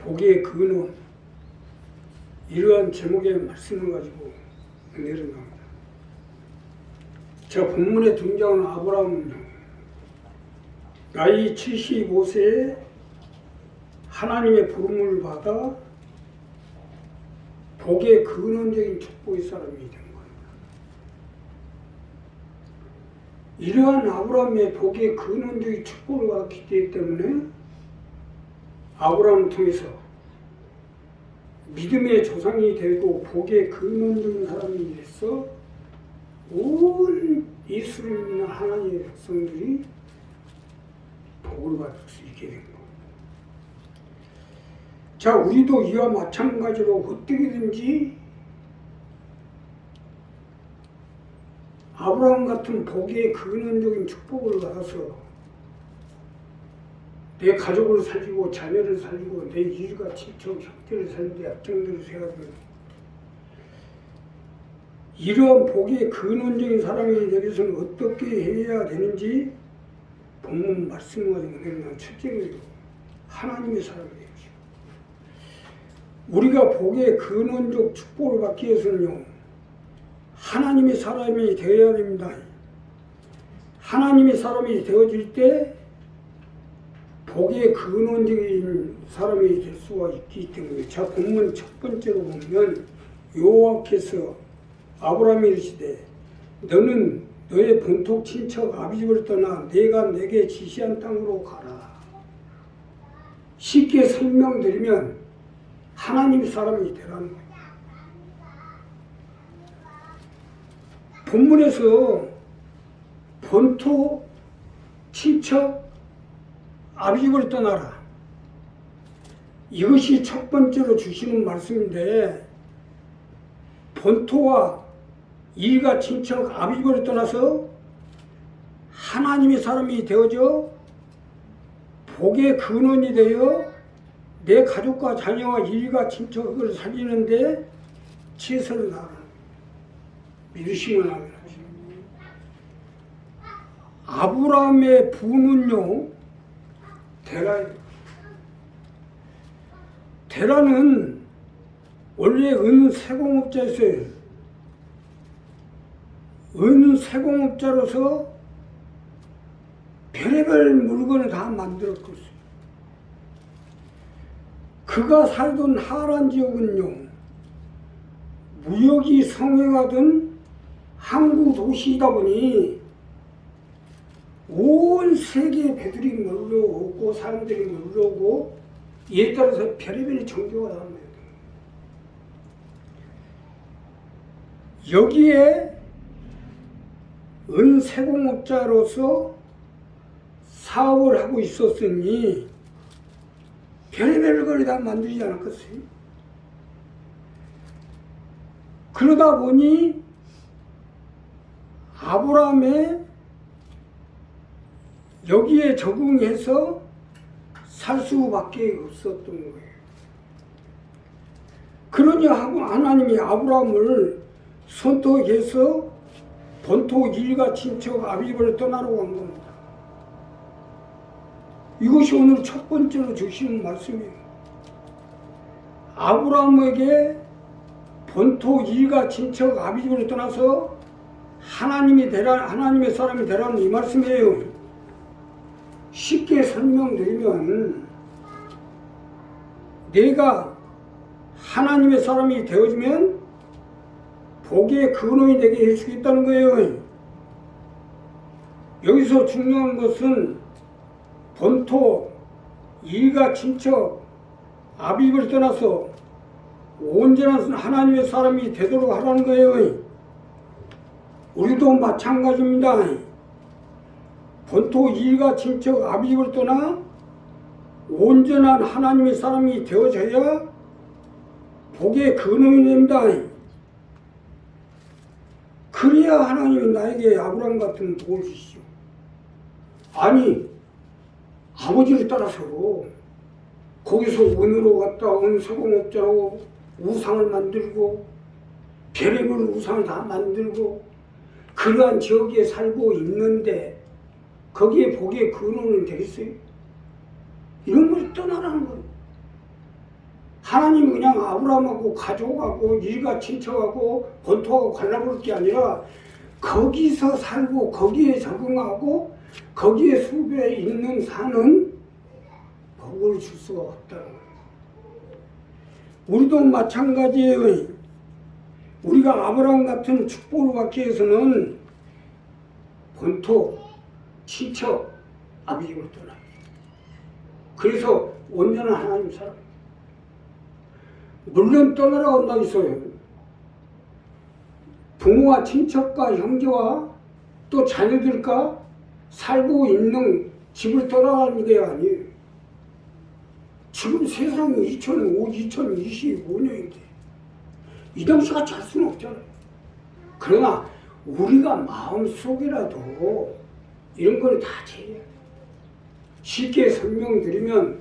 복의 근원, 이러한 제목의 말씀을 가지고 내려갑니다. 자, 본문에 등장하는 아브라함은 나이 75세에 하나님의 부름을 받아 복의 근원적인 축복의 사람이 된 겁니다. 이러한 아브라함의 복의 근원적인 축복을 받았기 때문에 아브라함을 통해서 믿음의 조상이 되고 복의 근원적인 사람이 돼서 온 이스라엘 있는 하나님의 백성들이 복을 받을 수 있게 된 겁니다. 자, 우리도 이와 마찬가지로 어떻게든지 아브라함 같은 복의 근원적인 축복을 받아서 내 가족을 살리고 자녀를 살리고 내 일과 친척 형제를 살리고 약정들을 세워서 이러한 복의 근원적인 사람이 되기 위해서는 어떻게 해야 되는지 본문 말씀을 가지고 내는 첫째로 하나님의 사람이 되죠. 우리가 복의 근원적 축복을 받기 위해서는요, 하나님의 사람이 되어야 됩니다. 하나님의 사람이 되어질 때 복의 근원적인 사람이 될 수가 있기 때문에, 자, 본문 첫 번째로 보면 여호와께서 아브라함이 이르시되 너는 너의 본토 친척 아비집을 떠나 내가 내게 지시한 땅으로 가라. 쉽게 설명드리면 하나님의 사람이 되라는 거예요. 본문에서 본토 친척 아비집을 떠나라. 이것이 첫 번째로 주시는 말씀인데, 본토와 일가 친척 아비집을 떠나서 하나님의 사람이 되어져 복의 근원이 되어 내 가족과 자녀와 일가 친척을 살리는데 최선을 다하는 믿으시면 하는 것입니다. 아브라함의 부는요, 데라예요. 데라는 원래 은세공업자였어요. 은세공업자로서 별의별 물건을 다 만들었거든요. 그가 살던 하란 지역은요, 무역이 성행하던 항구 도시이다 보니 온 세계에 배들이 몰려오고 사람들이 몰려오고 이에 따라서 별의별 종교가 나옵니다. 여기에 은세공업자로서 사업을 하고 있었으니 별의별 걸 다 만들지 않았겠어요? 그러다 보니 아브라함의 여기에 적응해서 살 수밖에 없었던 거예요. 그러니 하나님이 아브라함을 선택해서 본토 일가 친척 아비집을 떠나라고 한 겁니다. 이것이 오늘 첫 번째로 주시는 말씀이에요. 아브라함에게 본토 일가 친척 아비집을 떠나서 하나님의 사람이 되라는 이 말씀이에요. 쉽게 설명드리면 내가 하나님의 사람이 되어지면 복의 근원이 되게 해주겠다는 거예요. 여기서 중요한 것은 본토, 일가, 친척, 아비집을 떠나서 온전한 하나님의 사람이 되도록 하라는 거예요. 우리도 마찬가지입니다. 본토, 일가, 친척, 아비집을 떠나 온전한 하나님의 사람이 되어져야 복의 근원이 됩니다. 그래야 하나님이 나에게 아브라함 같은 복을 주시죠. 아니, 아버지를 따라서 거기서 은으로 갔다 은세공업자로 우상을 만들고 별의별 우상을 다 만들고 그러한 지역에 살고 있는데 거기에 복의 근원은 되겠어요? 이런 걸 떠나라는 거예요. 하나님이 그냥 아브라함하고 가족하고 일가 친척하고 본토하고 갈라버릴 게 아니라 거기서 살고 거기에 적응하고 거기에 숲에 있는 산은 복을 줄 수가 없다는 거예요. 우리도 마찬가지예요. 우리가 아브라함 같은 축복을 받기 위해서는 본토, 친척, 아비집을 떠나요. 그래서 온전한 하나님 사람. 물론 떠나라고 한다고 있어요. 부모와 친척과 형제와 또 자녀들과 살고 있는 집을 떠나가는 게 아니에요. 지금 세상이 2025년인데 이 당시같이 할 수는 없잖아요. 그러나 우리가 마음속이라도 이런 걸 다 제해야 돼요. 쉽게 설명드리면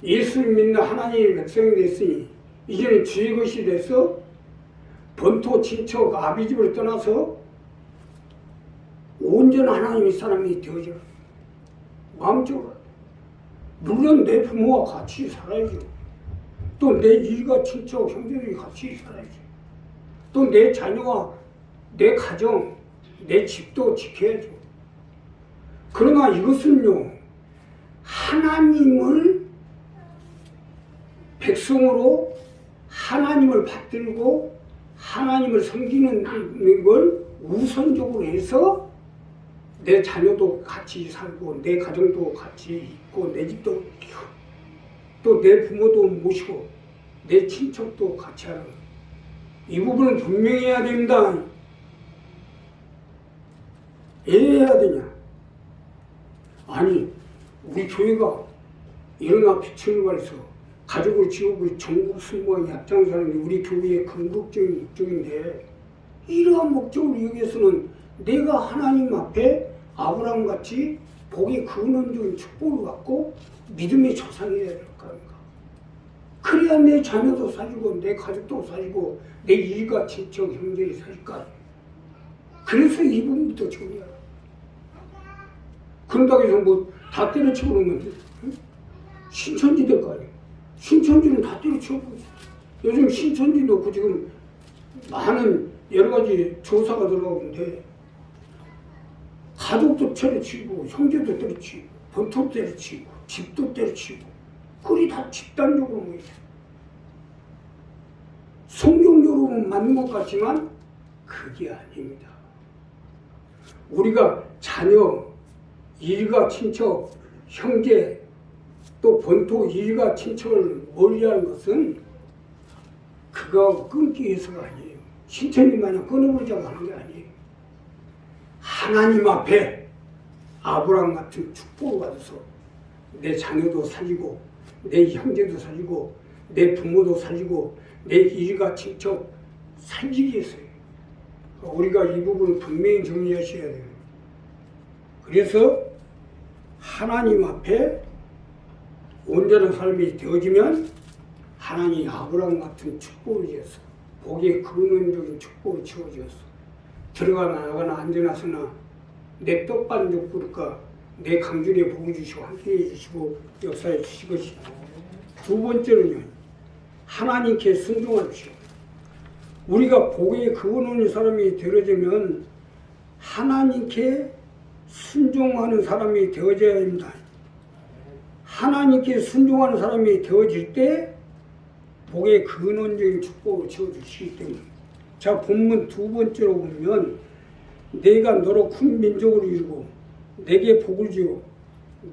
예수를 믿는 하나님의 백성이 됐으니 이제는 주의 것이 돼서 본토 친척 아비집을 떠나서 온전한 하나님의 사람이 되어져요. 마음적으로. 물론 내 부모와 같이 살아야죠. 또 내 일가 친척 형제들이 같이 살아야죠. 또 내 자녀와 내 가정, 내 집도 지켜야죠. 그러나 이것은요, 하나님을 백성으로 하나님을 받들고 하나님을 섬기는 걸 우선적으로 해서 내 자녀도 같이 살고 내 가정도 같이 있고 내 집도 또 내 부모도 모시고 내 친척도 같이 하는 이 부분은 분명히 해야 됩니다. 왜 해야 되냐? 아니 우리 교회가 일어나 빛을 발해서 가족을 지우고 전국 승무원 약장사는 우리 교회의 궁극적인 목적인데 이러한 목적을 위해서는 내가 하나님 앞에 아브라함같이 복의 근원적인 축복을 받고 믿음의 조상이 돼야 될 거 아닙니까? 그래야 내 자녀도 살리고 내 가족도 살리고 내 일가 친척 형제를 살릴 거 아니에요. 그래서 이 부분부터 중요해요. 그런다고 해서 뭐 다 때려치고 그러면 신천지 될 거 아니에요. 신천지는 다 때려치우고 있어요. 요즘 신천지 놓고 지금 많은 여러 가지 조사가 들어오는데 가족도 때려치고 형제도 때려치고 본토도 때려치고 집도 때려치고 그리 다 집단적으로 모이죠. 성경적으로는 맞는 것 같지만 그게 아닙니다. 우리가 자녀, 일가 친척, 형제 또 본토 일가 친척을 멀리하는 것은 그거하고 끊기 위해서가 아니에요. 신천지 마냥 끊어버리자고 하는 게 아니에요. 하나님 앞에 아브라함 같은 축복을 받아서 내 자녀도 살리고 내 형제도 살리고 내 부모도 살리고 내 일가 친척 살리기 위해서요. 우리가 이 부분을 분명히 정리하셔야 돼요. 그래서 하나님 앞에 온전한 삶이 되어지면 하나님이 아브라함 같은 축복을 주셔서 복의 근원적인 축복을 주어주셔서 들어가나 나가나 앉아나서나 내 떡반죽 부를까 내 강준에 복을 주시고 함께해 주시고 역사해 주실 것이다. 두 번째는요, 하나님께 순종하십시오. 우리가 복의 근원인 사람이 되어지면 하나님께 순종하는 사람이 되어져야 합니다. 하나님께 순종하는 사람이 되어질 때 복의 근원적인 축복을 지어주시기 때문에 자 본문 두 번째로 보면 내가 너로 큰 민족을 이루고 내게 복을 주어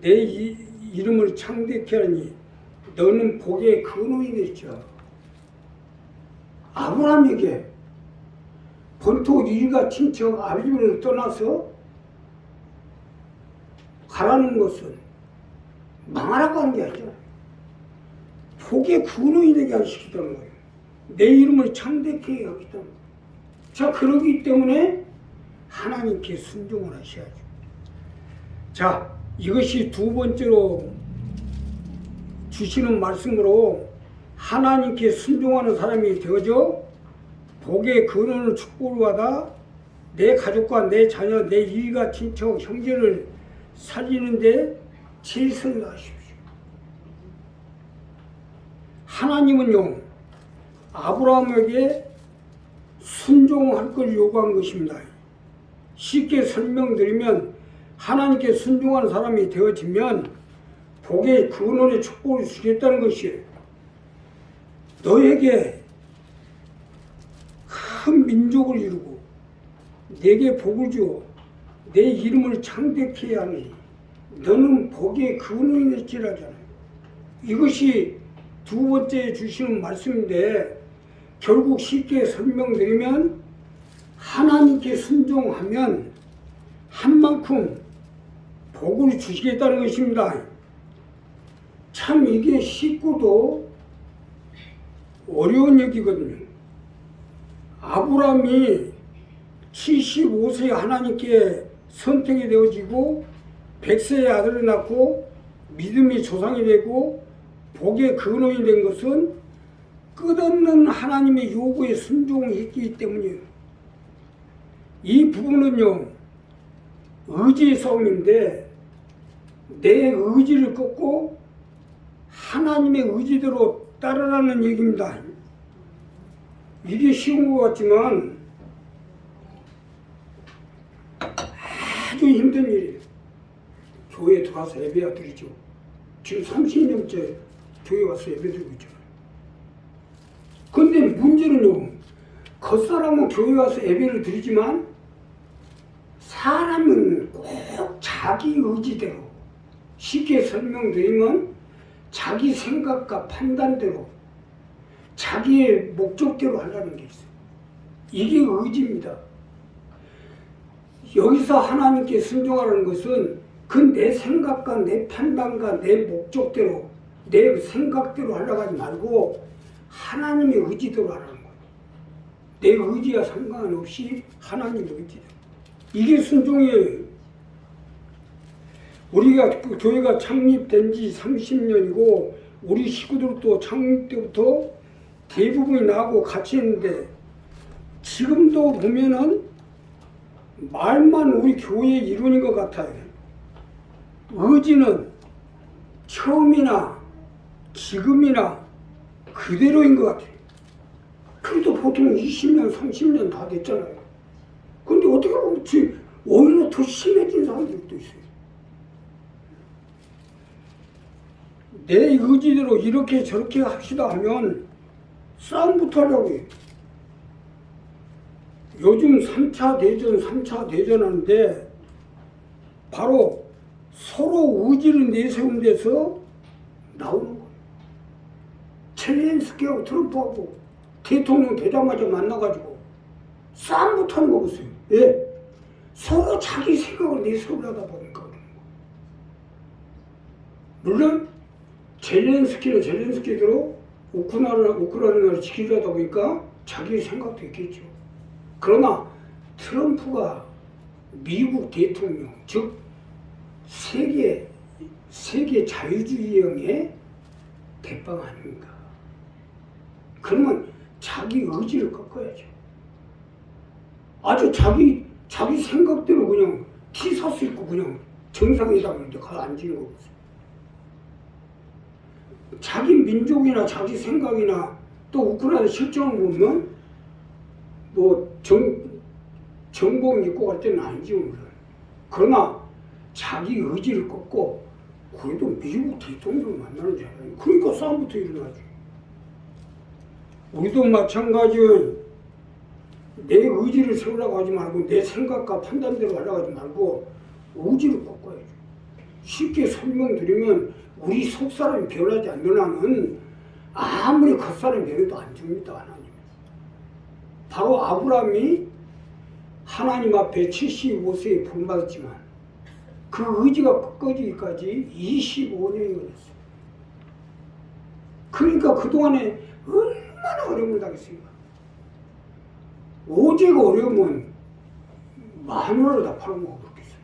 내 이름을 창대케 하니 너는 복의 근원이 됐죠. 아브라함에게 본토 일가 친척 아비집을 떠나서 가라는 것은 망하라고 하는 게 아니잖아요. 복의 근원이 되게 하시겠다는 거예요. 내 이름을 창대케 하겠다는 거예요. 자, 그러기 때문에 하나님께 순종을 하셔야죠. 자, 이것이 두 번째로 주시는 말씀으로 하나님께 순종하는 사람이 되어져 복의 근원을 축복을 받아 내 가족과 내 자녀, 내 일가 친척, 형제를 살리는데 최선을 다하십시오. 하나님은요, 아브라함에게 순종할 걸 요구한 것입니다. 쉽게 설명드리면 하나님께 순종하는 사람이 되어지면 복의 근원의 축복을 주겠다는 것이에요. 너에게 큰 민족을 이루고 내게 복을 주어 내 이름을 창대케 하니 너는 복의 근원이 될지라잖아요. 이것이 두 번째 주시는 말씀인데, 결국 쉽게 설명드리면 하나님께 순종하면 한 만큼 복을 주시겠다는 것입니다. 참 이게 쉽고도 어려운 얘기거든요. 아브라함이 75세에 하나님께 선택이 되어지고 100세의 아들을 낳고 믿음의 조상이 되고 복의 근원이 된 것은 끝없는 하나님의 요구에 순종했기 때문이에요. 이 부분은요, 의지의 싸움인데 내 의지를 꺾고 하나님의 의지대로 따르라는 얘기입니다. 이게 쉬운 것 같지만 아주 힘든 일이에요. 교회에 들어와서 예배가 드리죠. 지금 30년째 교회 와서 예배 드리고 있잖아요. 근데 문제는요, 겉사람은 교회 와서 예배를 드리지만 사람은 꼭 자기 의지대로, 쉽게 설명드리면 자기 생각과 판단대로, 자기의 목적대로 하려는 게 있어요. 이게 의지입니다. 여기서 하나님께 순종하라는 것은 그 내 생각과 내 판단과 내 목적대로, 내 생각대로 하려고 하지 말고 하나님의 의지대로 하라는 거예요. 내 의지와 상관없이 하나님의 의지대로. 이게 순종이에요. 우리가 교회가 창립된 지 30년이고 우리 식구들도 창립 때부터 대부분이 나하고 같이 했는데, 지금도 보면은 말만 우리 교회의 이론인 것 같아요. 의지는 처음이나 지금이나 그대로인 것 같아요. 그래도 보통 20년, 30년 다 됐잖아요. 근데 어떻게 보면 오히려 더 심해진 사람들도 있어요. 내 의지대로 이렇게 저렇게 합시다 하면 싸움부터 하려고 해요. 요즘 3차 대전 하는데 바로 서로 의지를 내세운 데서 나오는 거예요. 젤렌스키하고 트럼프하고 대통령 되자마자 만나가지고 싸움부터 하는 거 보세요. 예? 서로 자기 생각을 내세우려다 보니까 그러는 거예요. 물론 젤렌스키는 젤렌스키대로 우크라이나를 지키려다 보니까 자기 생각도 있겠죠. 그러나 트럼프가 미국 대통령, 즉 세계 자유주의형의 대빵 아닙니까? 그러면 자기 의지를 꺾어야죠. 아주 자기 생각대로 그냥 티셔츠 입고 그냥 정상회담인데 가서 앉는 거 보세요. 자기 민족이나 자기 생각이나 또 우크라이나 실정을 보면 뭐 정복 입고 갈 때는 아니지 물론. 그러나 자기 의지를 꺾고 그래도 미국 대통령을 만나는 줄 알아요. 그러니까 싸움부터 일어나죠. 우리도 마찬가지예요. 내 의지를 세우려고 하지 말고 내 생각과 판단대로 하려고 하지 말고 의지를 꺾어야죠. 쉽게 설명드리면 우리 속사람이 변하지 않는 한은 아무리 겉사람이 변해도 안 줍니다. 하나님. 바로 아브라함이 하나님 앞에 75세에 본받았지만 그 의지가 꺾어지기까지 25년이 걸렸어요. 그러니까 그동안에 얼마나 어려움을 당했습니까? 오직 어려우면 마누라를 다 팔아먹어 그렇겠어요.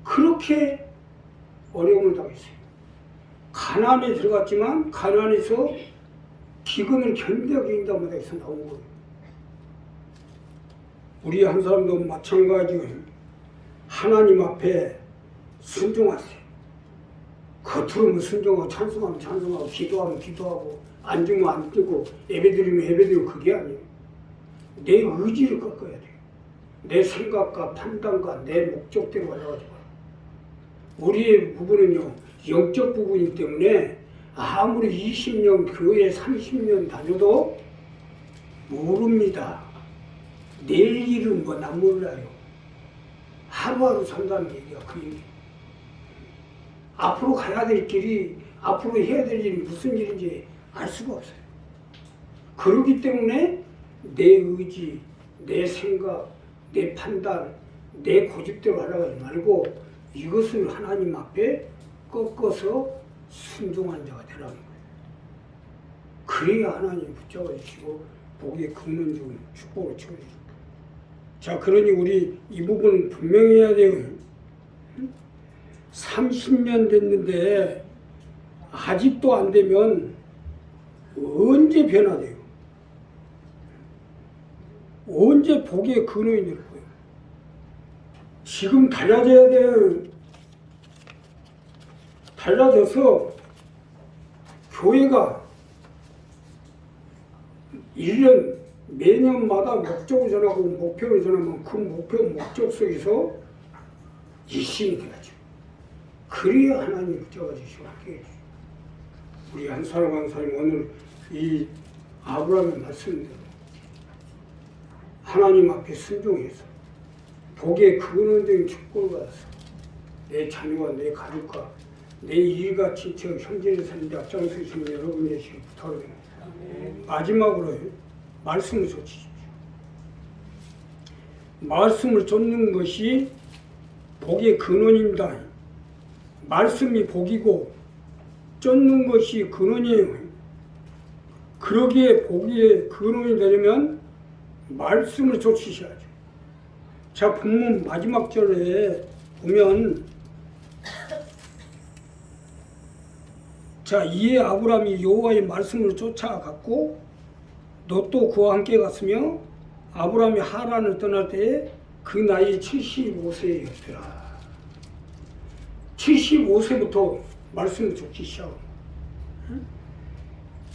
그렇게 어려움을 당했어요. 가나안에 들어갔지만 가나안에서 기근을 견뎌내기 인다마다에서 나온 거예요. 우리 한 사람도 마찬가지예요. 하나님 앞에 순종하세요. 겉으로는 순종하고 찬송하면 찬송하고 기도하면 기도하고 안 주면 안 주고 예배드리면 예배드리고 그게 아니에요. 내 의지를 꺾어야 돼요. 내 생각과 판단과 내 목적대로 가져가지고 우리의 부분은요 영적 부분이기 때문에 아무리 20년 교회 30년 다녀도 모릅니다. 내일 일은 뭐 난 몰라요. 하루하루 산다는 얘기야 그 얘기. 앞으로 가야 될 길이 앞으로 해야 될 일이 무슨 일인지 알 수가 없어요. 그렇기 때문에 내 의지, 내 생각, 내 판단, 내 고집대로 하려고 하지 말고 이것을 하나님 앞에 꺾어서 순종한 자가 되라는 거예요. 그래야 하나님 붙잡아 주시고 복의 근원적인 축복을 채워주실 거예요. 자, 그러니 우리 이 부분은 분명히 해야 돼요. 30년 됐는데 아직도 안 되면 언제 변화돼요? 언제 복의 근원이 될 거예요? 지금 달라져야 돼요. 달라져서 교회가 1년 매년마다 목적을 정하고 목표를 정하면 그 목표 목적 속에서 일심이 돼야죠. 그래야 하나님 붙잡아 주시고 함께 해주시고 우리 한 사람 한 사람이 오늘 이 아브라함의 말씀대로 하나님 앞에 순종해서 복의 근원적인 축복을 받아서 내 자녀와 내 가족과 내 일가 친척 형제를 살리는 앞장서시는 여러분이 되시길 부탁드립니다. 마지막으로 말씀을 쫓으십시오. 말씀을 쫓는 것이 복의 근원입니다. 말씀이 복이고 쫓는 것이 근원이에요. 그러기에 복의 근원이 되려면 말씀을 쫓으셔야죠. 자, 본문 마지막 절에 보면 자, 이에 아브라함이 여호와의 말씀을 쫓아갔고 롯도 그와 함께 갔으며 아브라함이 하란을 떠날 때에 그 나이 75세였더라. 75세부터 말씀을 쫓기 시작합니다.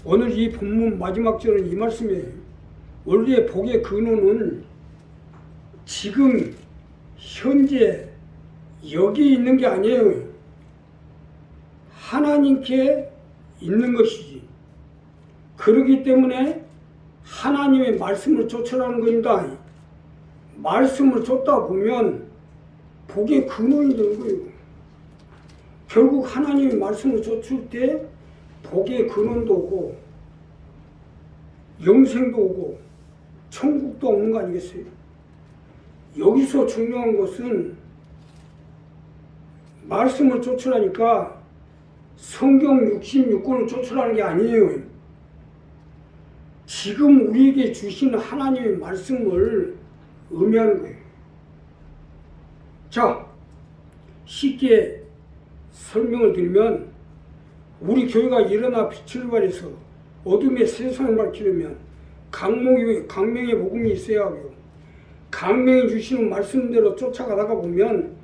오늘 이 본문 마지막 절은 이 말씀이에요. 원래 복의 근원은 지금 현재 여기 있는 게 아니에요. 하나님께 있는 것이지. 그렇기 때문에 하나님의 말씀을 쫓으라는 겁니다. 말씀을 쫓다 보면 복의 근원이 되는 거예요. 결국 하나님의 말씀을 쫓을 때 복의 근원도 오고 영생도 오고 천국도 오는 거 아니겠어요? 여기서 중요한 것은 말씀을 쫓으라니까 성경 66권을 쫓으라는 게 아니에요. 지금 우리에게 주신 하나님의 말씀을 의미하는 거예요. 자, 쉽게 설명을 드리면 우리 교회가 일어나 빛을 발해서 어둠의 세상을 밝히려면 강명의 복음이 있어야 하고요. 강명이 주시는 말씀대로 쫓아가다가 보면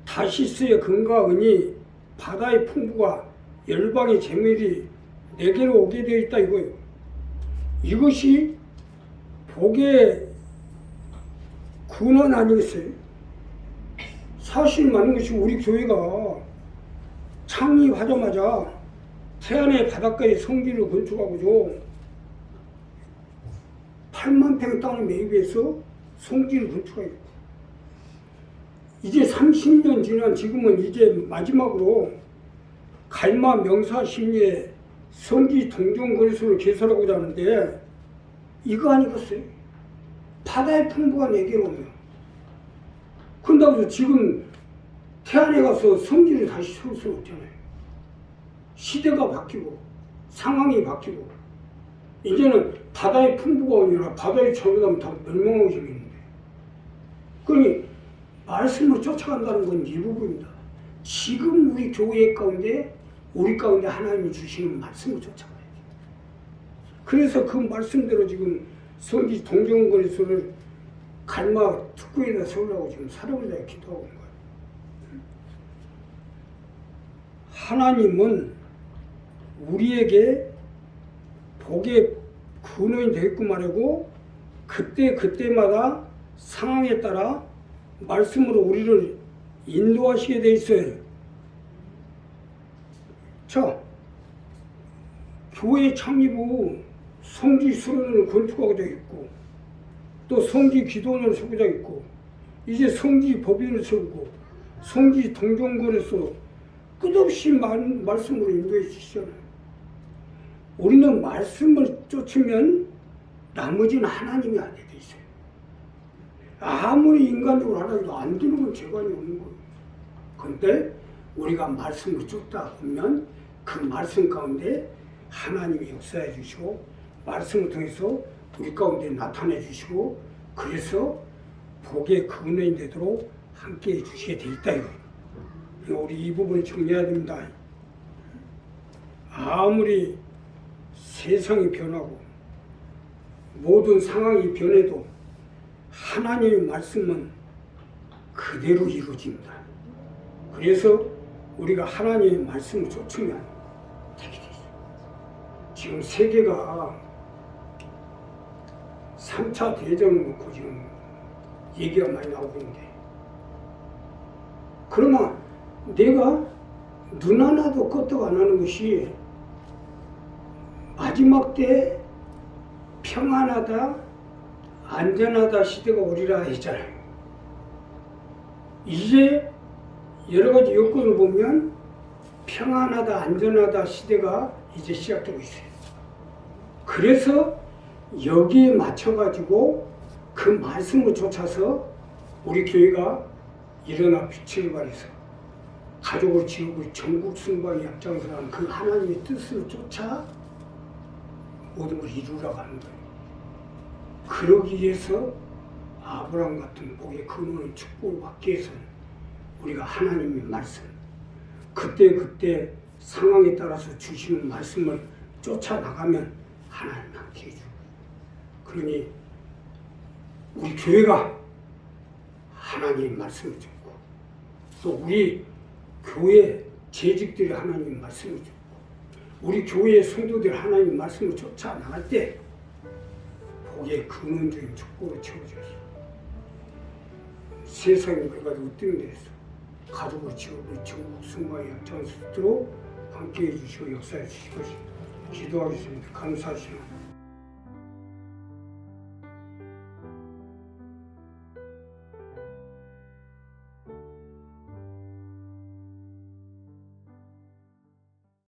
다시스의 근거와 은이 바다의 풍부가 열방의 재물이 내게로 오게 되어 있다 이거예요. 이것이 복의 근원 아니겠어요? 사실 많은 것이 우리 교회가 창립하자마자 태안의 바닷가에 성지를 건축하고죠. 8만 평 땅을 매입해서 성지를 건축하고 이제 30년 지난 지금은 이제 마지막으로 갈마 명사 심리에 성지 동정 거리수를 개설하고자 하는데 이거 아니겠어요? 바다의 풍부가 내게로 오면 그런다고 해서 지금 태안에 가서 성지를 다시 세울 수는 없잖아요. 시대가 바뀌고 상황이 바뀌고 이제는 바다의 풍부가 아니라 바다에 들어가면 다 멸망하고 생기는데 그러니 말씀을 쫓아간다는 건 이 부분입니다. 지금 우리 교회 가운데 우리 가운데 하나님이 주시는 말씀을 쫓아가야 돼요. 그래서 그 말씀대로 지금 성지 동정거리소를 갈마 특구에다 세우려고 지금 사람을 기도하고 있는 거예요. 하나님은 우리에게 복의 근원이 되겠고 말이고 그때마다 상황에 따라 말씀으로 우리를 인도하시게 돼 있어요. 자, 교회 창립 후 성지 수련을 건축하게 되어 있고 또 성지 기도원을 세우자 있고 이제 성지 법인을 세우고 성지 동정권에서 끝없이 말씀으로 인도해 주시잖아요. 우리는 말씀을 쫓으면 나머지는 하나님이 하게 돼 있어요. 아무리 인간적으로 하라고 안 되는 건 재관이 없는 거예요. 그런데 우리가 말씀을 쫓다 보면 그 말씀 가운데 하나님이 역사해 주시고 말씀을 통해서 우리 가운데 나타내 주시고 그래서 복의 근원이 되도록 함께해 주시게 돼 있다 이거예요. 우리 이 부분을 정리해야 됩니다. 아무리 세상이 변하고 모든 상황이 변해도 하나님의 말씀은 그대로 이루어집니다. 그래서 우리가 하나님의 말씀을 쫓으면 되게 돼 있어요. 지금 세계가 3차 대전을 놓고 지금 얘기가 많이 나오고 있는데 그러나 내가 눈 하나도 끄떡 안 하는 것이 마지막 때 평안하다 안전하다 시대가 오리라 했잖아요. 이제 여러 가지 여건을 보면 평안하다 안전하다 시대가 이제 시작되고 있어요. 그래서 여기에 맞춰가지고 그 말씀을 쫓아서 우리 교회가 일어나 빛을 발해서 가족을 지우고 전국 승방에 앞장서는 그 하나님의 뜻을 쫓아 모든 걸 이루라고 하는 거예요. 그러기 위해서 아브라함 같은 복의 근원을 축복을 받기 위해서는 우리가 하나님의 말씀 그때 상황에 따라서 주시는 말씀을 쫓아나가면 하나님이 함께 해주고 그러니 우리 교회가 하나님의 말씀을 듣고 또 우리 교회 재직들이 하나님의 말씀을 듣고 우리 교회의 성도들이 하나님의 말씀을 쫓아나갈 때 복의 근원적인 축복으로 채워져서 세상에 그래가지고 어떤 데서 가족을 지우고 전국 승마에 앞장서도록 함께해 주시고 역사해 주시고 기도하겠습니다. 감사하시오.